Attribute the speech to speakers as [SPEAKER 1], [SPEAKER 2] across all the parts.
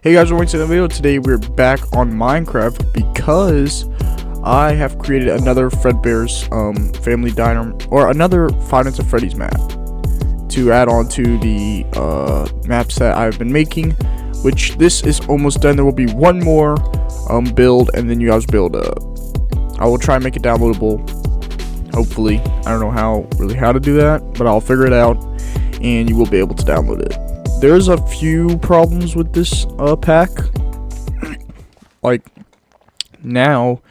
[SPEAKER 1] Hey guys, welcome to the video. Today we're back on Minecraft because I have created another Fredbear's family diner, or another Five Nights at Freddy's map to add on to the maps that I've been making, which this is almost done. There will be one more build, and then you guys build I will try and make it downloadable, hopefully. I don't know how to do that, but I'll figure it out and you will be able to download it. There's a few problems with this pack. Like, now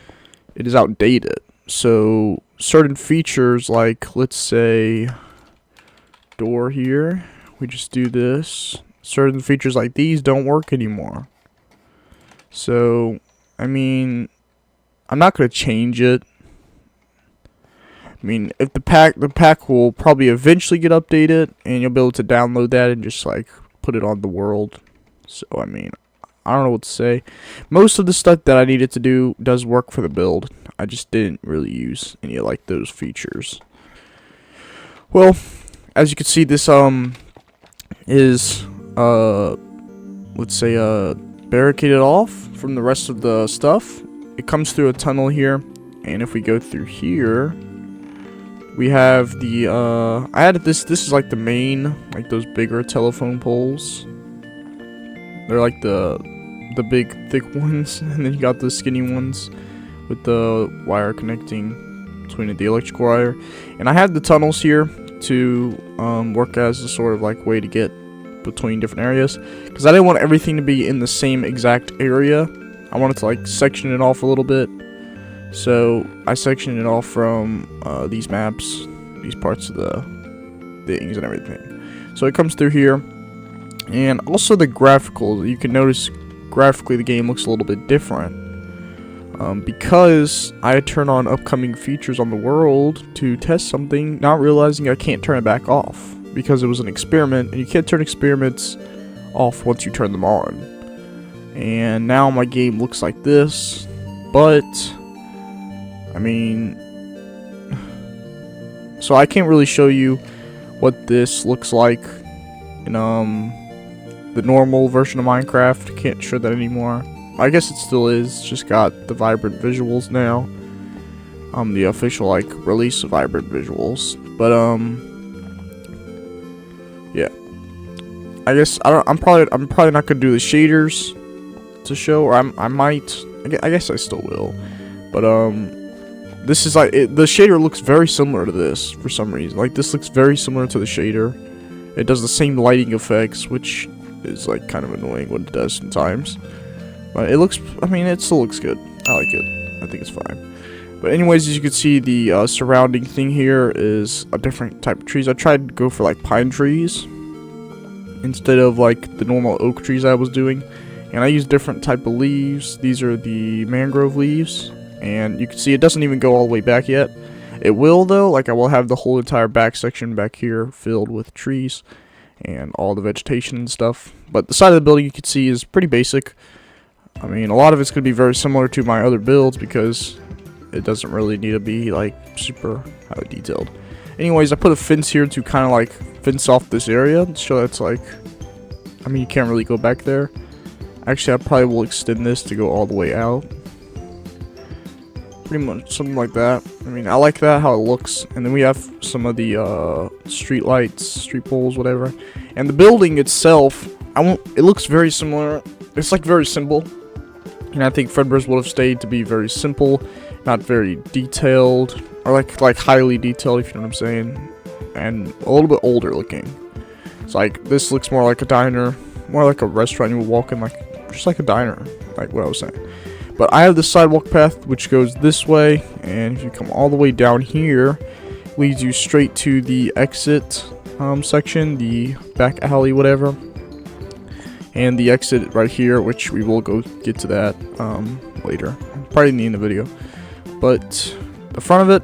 [SPEAKER 1] it is outdated, so certain features, like let's say door here, we just do this, certain features like these don't work anymore. So I mean, I'm not going to change it. I mean, if the pack will probably eventually get updated, and you'll be able to download that and just like put it on the world. So I mean, I don't know what to say. Most of the stuff that I needed to do does work for the build. I just didn't really use any of like those features. Well, as you can see, this is let's say barricaded off from the rest of the stuff. It comes through a tunnel here, and if we go through here, we have the I added this is like the main, like those bigger telephone poles. They're like the big thick ones, and then you got the skinny ones with the wire connecting between the electrical wire. And I had the tunnels here to work as a sort of like way to get between different areas, because I didn't want everything to be in the same exact area. I wanted to like section it off a little bit. So I sectioned it off from these maps, these parts of the things and everything. So it comes through here, and also the graphical. You can notice graphically the game looks a little bit different because I turned on upcoming features on the world to test something, not realizing I can't turn it back off because it was an experiment, and you can't turn experiments off once you turn them on. And now my game looks like this, but I mean, so I can't really show you what this looks like in the normal version of Minecraft. Can't show that anymore. I guess it still is, just got the vibrant visuals now. The official like release of vibrant visuals. But yeah. I guess I'm probably not gonna do the shaders to show, or I might. I guess I still will. But this is like, the shader looks very similar to this for some reason. Like, this looks very similar to the shader. It does the same lighting effects, which is like kind of annoying when it does sometimes. But it looks, I mean, it still looks good. I like it. I think it's fine. But anyways, as you can see, the surrounding thing here is a different type of trees. I tried to go for like pine trees instead of like the normal oak trees I was doing. And I used different type of leaves. These are the mangrove leaves. And you can see it doesn't even go all the way back yet. It will though, like I will have the whole entire back section back here filled with trees and all the vegetation and stuff. But the side of the building you can see is pretty basic. I mean, a lot of it's going to be very similar to my other builds because it doesn't really need to be like super highly detailed. Anyways, I put a fence here to kind of like fence off this area to show that's like, I mean, you can't really go back there. Actually, I probably will extend this to go all the way out. Pretty much something like that. I mean, I like that, how it looks. And then we have some of the street lights, street poles, whatever. And the building itself, it looks very similar. It's like very simple. And I think Fredbear's would have stayed to be very simple, not very detailed, or like highly detailed, if you know what I'm saying. And a little bit older looking. It's like, this looks more like a diner, more like a restaurant you would walk in, like just like a diner, like what I was saying. But I have the sidewalk path which goes this way, and if you come all the way down here, leads you straight to the exit section, the back alley, whatever. And the exit right here, which we will go get to that later, probably in the end of the video. But the front of it,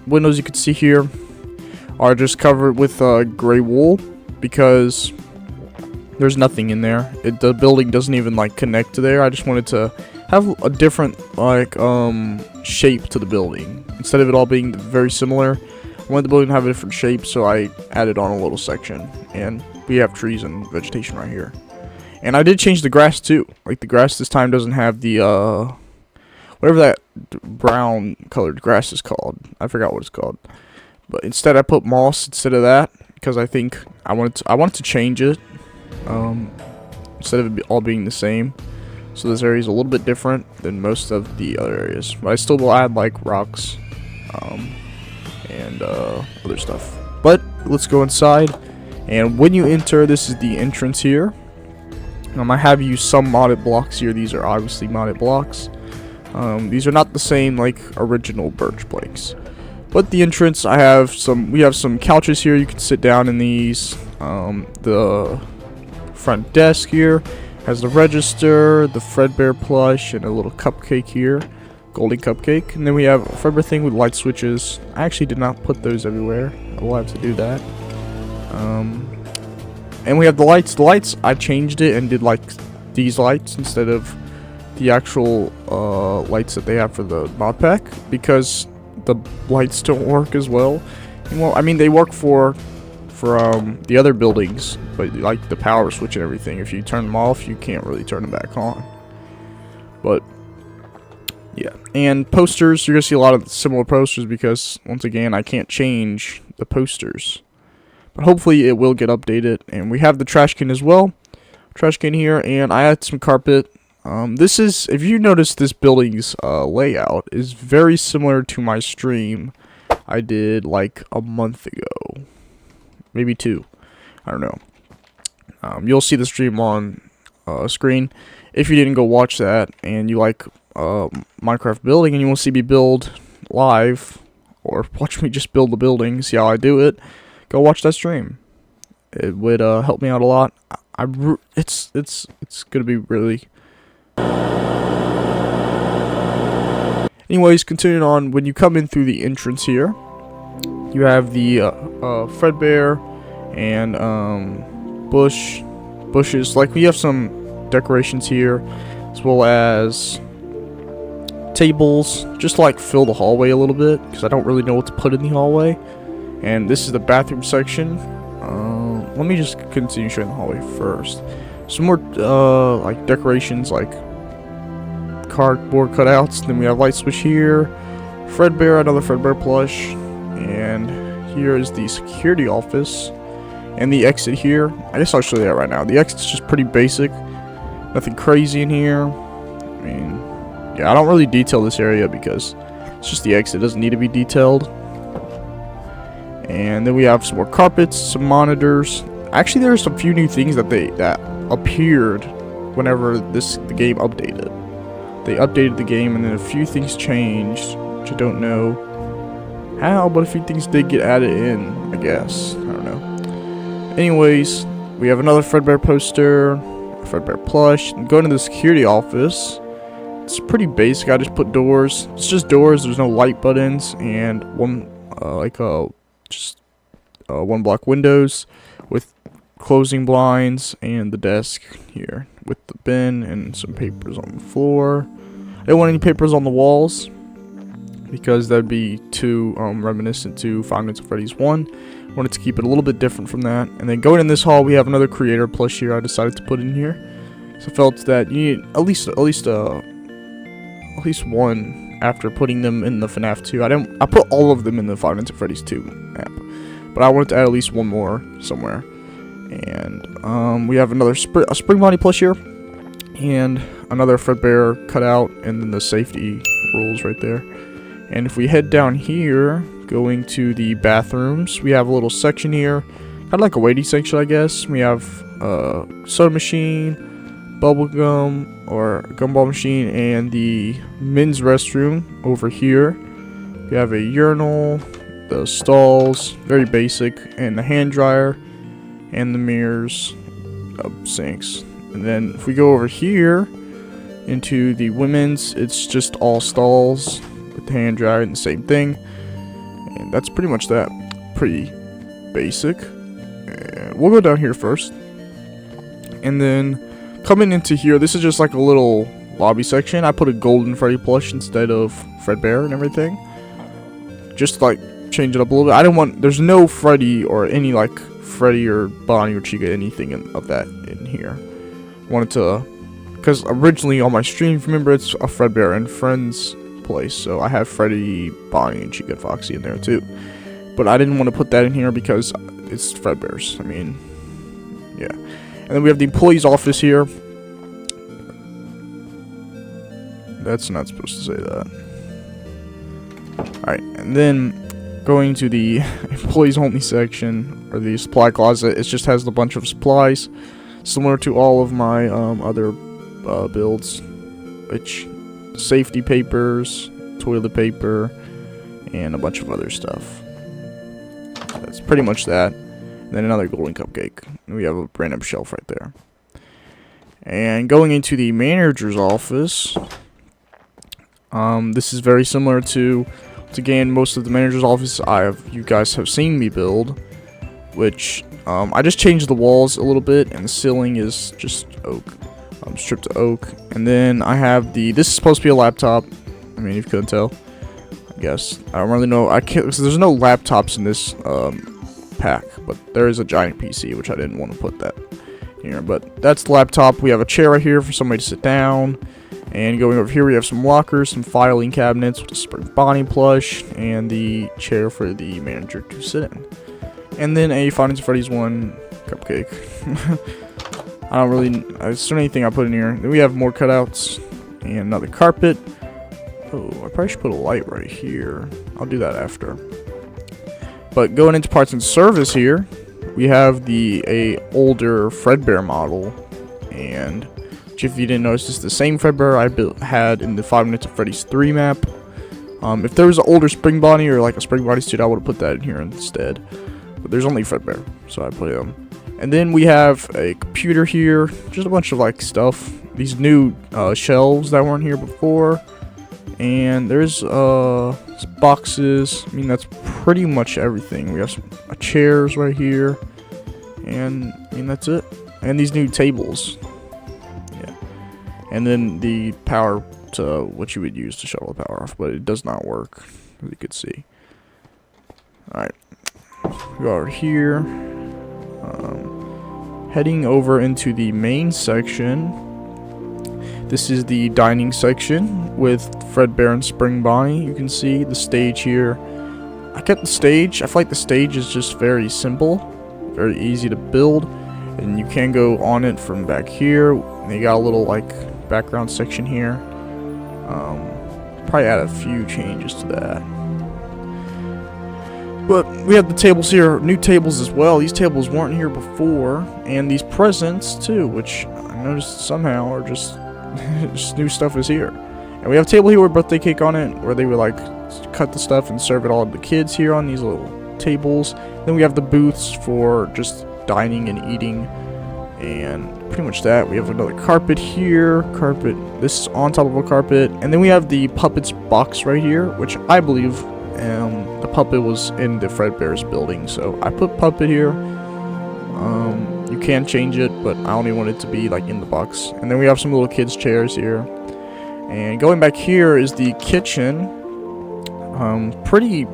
[SPEAKER 1] windows you can see here are just covered with gray wool because there's nothing in there. The building doesn't even like connect to there. I just wanted to have a different like shape to the building instead of it all being very similar. I wanted the building to have a different shape, so I added on a little section, and we have trees and vegetation right here. And I did change the grass too. Like the grass this time doesn't have the whatever that brown colored grass is called. I forgot what it's called. But instead I put moss instead of that because I think I wanted to change it instead of it all being the same. So this area is a little bit different than most of the other areas. But I still will add like rocks and other stuff. But let's go inside. And when you enter, this is the entrance here. I have used some modded blocks here. These are obviously modded blocks. These are not the same like original birch planks. But the entrance, we have some couches here. You can sit down in these. The front desk here has the register, the Fredbear plush, and a little cupcake here, golden cupcake. And then we have a Fredbear thing with light switches. I actually did not put those everywhere. I will have to do that. And we have the lights. The lights, I changed it and did like these lights instead of the actual lights that they have for the mod pack because the lights don't work as well. And, well, I mean they work for the other buildings, but like the power switch and everything, if you turn them off, you can't really turn them back on. But yeah, and posters, you're gonna see a lot of similar posters because once again, I can't change the posters. But hopefully it will get updated. And we have the trash can as well. Trash can here, and I add some carpet. This is, if you notice, this building's layout is very similar to my stream I did like a month ago. Maybe 2. I don't know. You'll see the stream on screen. If you didn't go watch that and you like Minecraft building and you want to see me build live or watch me just build the building, see how I do it, go watch that stream. It would help me out a lot. It's gonna be really. Anyways, continuing on, when you come in through the entrance here, you have the Fredbear and bushes. Like we have some decorations here, as well as tables, just to, like fill the hallway a little bit because I don't really know what to put in the hallway. And this is the bathroom section. Let me just continue showing the hallway first. Some more like decorations, like cardboard cutouts. Then we have light switch here, Fredbear, another Fredbear plush, and here is the security office and the exit here. I guess I'll show you that right now. The exit's just pretty basic, nothing crazy in here. I mean, yeah, I don't really detail this area because it's just the exit. It doesn't need to be detailed. And then we have some more carpets, some monitors. Actually, there's a few new things that appeared whenever the game updated. They updated the game, and then a few things changed, which I don't know how, but a few things did get added in, I guess. I don't know. Anyways, we have another Fredbear poster, a Fredbear plush. And going to the security office, it's pretty basic. I just put doors. It's just doors. There's no light buttons, and one one block windows with closing blinds, and the desk here with the bin and some papers on the floor. I don't want any papers on the walls because that'd be too reminiscent to Five Nights at Freddy's 1. I wanted to keep it a little bit different from that. And then going in this hall, we have another creator plush here I decided to put in here. So I felt that you need at least one after putting them in the FNaF 2. I put all of them in the Five Nights at Freddy's 2 app, but I wanted to add at least one more somewhere. And we have another spring body plush here, and another Fredbear cutout, and then the safety rules right there. And if we head down here, going to the bathrooms, we have a little section here, kind of like a waiting section, I guess. We have a soda machine, bubble gum or gumball machine, and the men's restroom over here. We have a urinal, the stalls, very basic, and the hand dryer, and the mirrors, sinks. And then if we go over here into the women's, it's just all stalls with the hand dryer and the same thing. And that's pretty much that. Pretty basic. And we'll go down here first. And then coming into here, this is just like a little lobby section. I put a golden Freddy plush instead of Fredbear and everything. Just to, like, change it up a little bit. I don't want, there's no Freddy or any like Freddy or Bonnie or Chica, anything of that in here. wanted to, because originally on my stream, remember, it's a Fredbear and Friends place, so I have Freddy, Bonnie, and Chica and Foxy in there too. But I didn't want to put that in here because it's Fredbears. I mean, yeah. And then we have the employee's office here. That's not supposed to say that. Alright, and then going to the employees only section, or the supply closet, it just has a bunch of supplies, similar to all of my other builds, which safety papers, toilet paper, and a bunch of other stuff. That's pretty much that. And then another golden cupcake. We have a random shelf right there. And going into the manager's office, this is very similar to, again, most of the manager's office you guys have seen me build, which I just changed the walls a little bit, and the ceiling is just oak, stripped to oak. And then I have this is supposed to be a laptop. I mean, if you couldn't tell, I guess. I don't really know. I can't. So there's no laptops in this pack, but there is a giant PC, which I didn't want to put that here. But that's the laptop. We have a chair right here for somebody to sit down. And going over here, we have some lockers, some filing cabinets with a Spring Bonnie plush, and the chair for the manager to sit in. And then a Findings of Freddy's 1 cupcake. I don't really, there's so anything I put in here. Then we have more cutouts and another carpet. Oh, I probably should put a light right here. I'll do that after. But going into parts and service here, we have a older Fredbear model, and if you didn't notice, it's the same Fredbear I had in the 5 Minutes of Freddy's 3 map. If there was an older Spring Bonnie or like a Spring Bonnie suit, I would have put that in here instead. But there's only Fredbear, so I put him. And then we have a computer here, just a bunch of like stuff. These new shelves that weren't here before. And there's some boxes. I mean, that's pretty much everything. We have some chairs right here. And I mean, that's it. And these new tables. And then the power to what you would use to shut the power off, but it does not work, as you can see. Alright, go over here. Heading over into the main section. This is the dining section with Fredbear and Spring Bonnie. You can see the stage here. I kept the stage. I feel like the stage is just very simple, very easy to build, and you can go on it from back here. They got a little like background section here. Probably add a few changes to that. But we have the tables here, new tables as well. These tables weren't here before, and these presents too, which I noticed somehow are just new stuff is here. And we have a table here with birthday cake on it, where they would like cut the stuff and serve it all to the kids here on these little tables. Then we have the booths for just dining and eating. And pretty much that. We have another carpet here. This is on top of a carpet. And then we have the puppets box right here, which I believe the puppet was in the Fredbear's building. So I put puppet here. You can change it, but I only want it to be like in the box. And then we have some little kids chairs here. And going back here is the kitchen. Pretty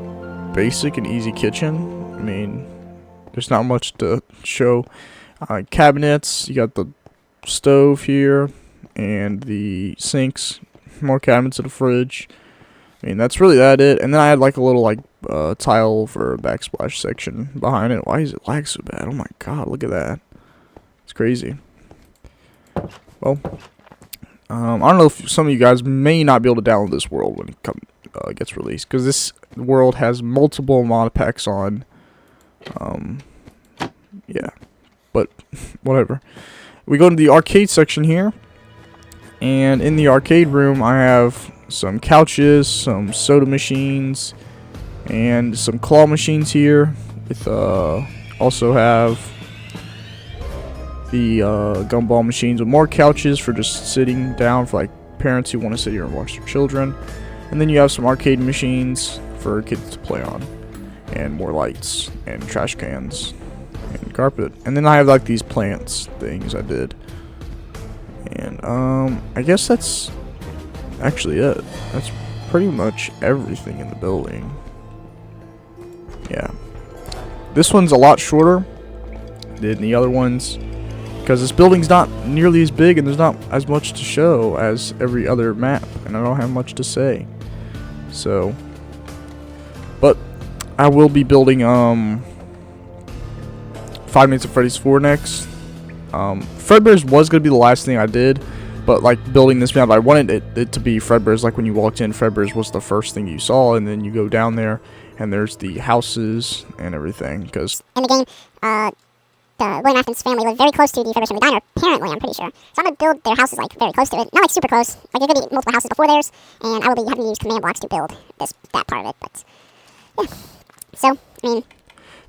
[SPEAKER 1] basic and easy kitchen. I mean, there's not much to show. Cabinets, you got the stove here and the sinks, more cabinets in the fridge. I mean, that's really it. And then I had like a little like tile for a backsplash section behind it. Why is it lag so bad? Oh my god, look at that. It's crazy. Well, I don't know if some of you guys may not be able to download this world when it gets released, because this world has multiple mod packs on. Yeah. But whatever. We go to the arcade section here, and in the arcade room I have some couches, some soda machines, and some claw machines here. With also have the gumball machines with more couches for just sitting down for like parents who want to sit here and watch their children. And then you have some arcade machines for kids to play on, and more lights and trash cans. And carpet. And then I have like these plants things I did. And I guess that's actually it. That's pretty much everything in the building. Yeah. This one's a lot shorter than the other ones, because this building's not nearly as big and there's not as much to show as every other map, and I don't have much to say. So, but I will be building 5 Nights at Freddy's 4 next. Fredbear's was gonna be the last thing I did, but like building this map, I wanted it to be Fredbear's. Like when you walked in, Fredbear's was the first thing you saw, and then you go down there and there's the houses and everything. Because
[SPEAKER 2] in the game, William Afton's family lived very close to the Fredbear's family diner, apparently, I'm pretty sure. So I'm going to build their houses, like, very close to it. Not, like, super close. Like, there's going to be multiple houses before theirs, and I will be having to use command blocks to build that part of it, but, yeah. So, I mean...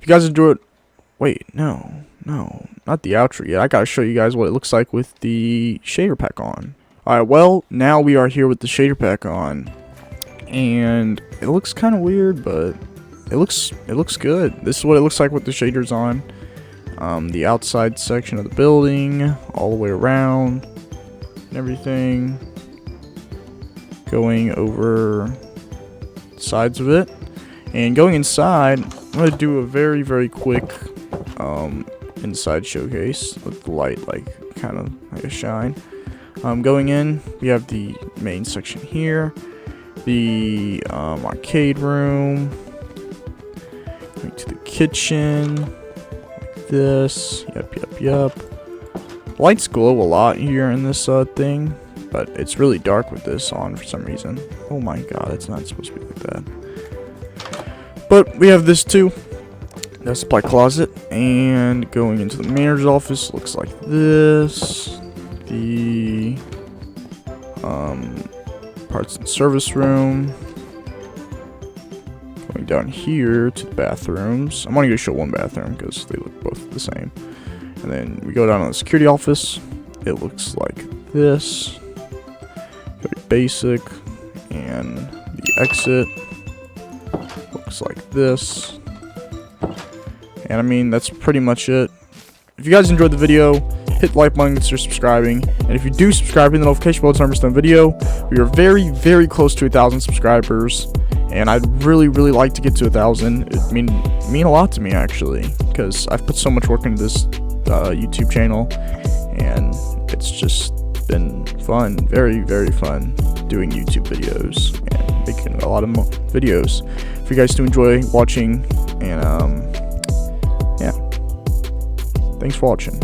[SPEAKER 1] If you guys enjoyed... Wait, no, not the outro yet. I got to show you guys what it looks like with the shader pack on. Alright, well, now we are here with the shader pack on. And it looks kind of weird, but it looks good. This is what it looks like with the shaders on. The outside section of the building, all the way around, and everything. Going over the sides of it. And going inside, I'm going to do a very, very quick inside showcase with the light, like, kind of like a shine. Going in, we have the main section here. The arcade room. Going to the kitchen. This, yep. Lights glow a lot here in this thing, but it's really dark with this on for some reason. Oh my god, it's not supposed to be like that. But we have this too, the supply closet, and going into the manager's office looks like this. The parts and service room. Going down here to the bathrooms. I'm only going to show one bathroom because they look both the same. And then we go down to the security office. It looks like this. Very basic. And the exit looks like this. And I mean, that's pretty much it. If you guys enjoyed the video, hit the like button, consider subscribing. And if you do subscribe, hit the notification bell to never miss a video. We are very, very close to 1,000 subscribers. And I'd really, really like to get to 1,000. It mean a lot to me, actually, because I've put so much work into this YouTube channel, and it's just been fun, very, very fun doing YouTube videos and making a lot of videos. If you guys do enjoy watching, and yeah, thanks for watching.